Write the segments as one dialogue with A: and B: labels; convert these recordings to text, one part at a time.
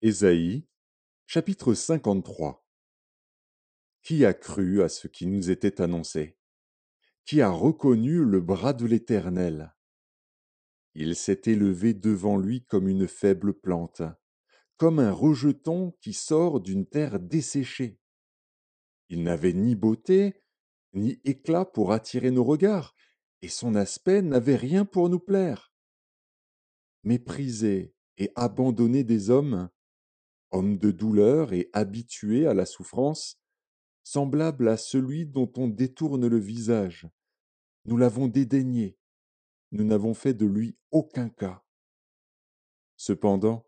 A: Ésaïe, chapitre 53. Qui a cru à ce qui nous était annoncé? Qui a reconnu le bras de l'Éternel? Il s'est élevé devant lui comme une faible plante, comme un rejeton qui sort d'une terre desséchée. Il n'avait ni beauté, ni éclat pour attirer nos regards, et son aspect n'avait rien pour nous plaire. Méprisé et abandonné des hommes, homme de douleur et habitué à la souffrance, semblable à celui dont on détourne le visage. Nous l'avons dédaigné, nous n'avons fait de lui aucun cas. Cependant,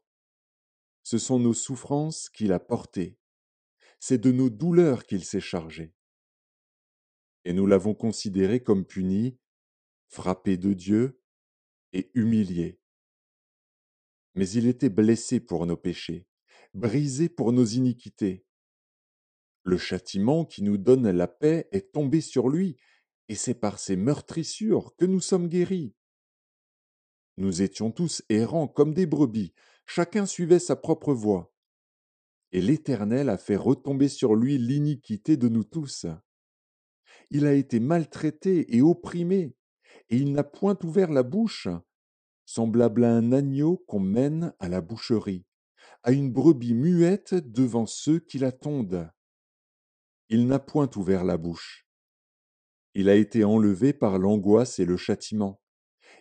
A: ce sont nos souffrances qu'il a portées, c'est de nos douleurs qu'il s'est chargé. Et nous l'avons considéré comme puni, frappé de Dieu et humilié. Mais il était blessé pour nos péchés, brisé pour nos iniquités. Le châtiment qui nous donne la paix est tombé sur lui, et c'est par ses meurtrissures que nous sommes guéris. Nous étions tous errants comme des brebis, chacun suivait sa propre voie. Et l'Éternel a fait retomber sur lui l'iniquité de nous tous. Il a été maltraité et opprimé, et il n'a point ouvert la bouche, semblable à un agneau qu'on mène à la boucherie, à une brebis muette devant ceux qui la tondent. Il n'a point ouvert la bouche. Il a été enlevé par l'angoisse et le châtiment.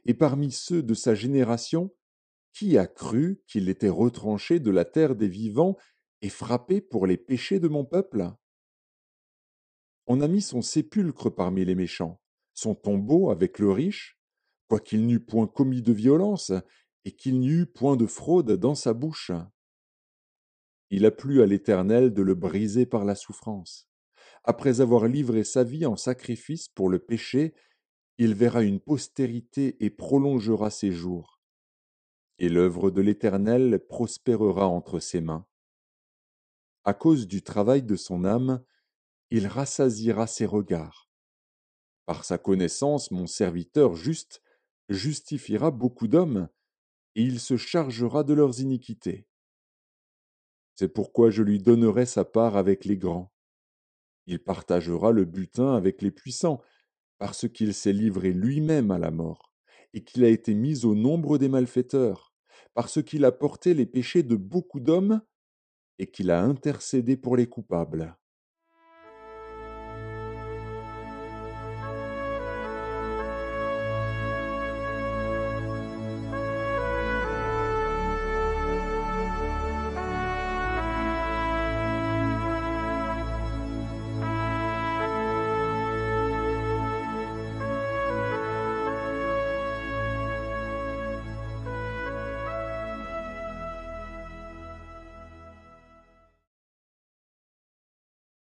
A: Et parmi ceux de sa génération, qui a cru qu'il était retranché de la terre des vivants et frappé pour les péchés de mon peuple? On a mis son sépulcre parmi les méchants, son tombeau avec le riche, quoiqu'il n'eût point commis de violence et qu'il n'y eût point de fraude dans sa bouche. Il a plu à l'Éternel de le briser par la souffrance. Après avoir livré sa vie en sacrifice pour le péché, il verra une postérité et prolongera ses jours. Et l'œuvre de l'Éternel prospérera entre ses mains. À cause du travail de son âme, il rassasiera ses regards. Par sa connaissance, mon serviteur juste justifiera beaucoup d'hommes, et il se chargera de leurs iniquités. C'est pourquoi je lui donnerai sa part avec les grands. Il partagera le butin avec les puissants, parce qu'il s'est livré lui-même à la mort, et qu'il a été mis au nombre des malfaiteurs, parce qu'il a porté les péchés de beaucoup d'hommes, et qu'il a intercédé pour les coupables.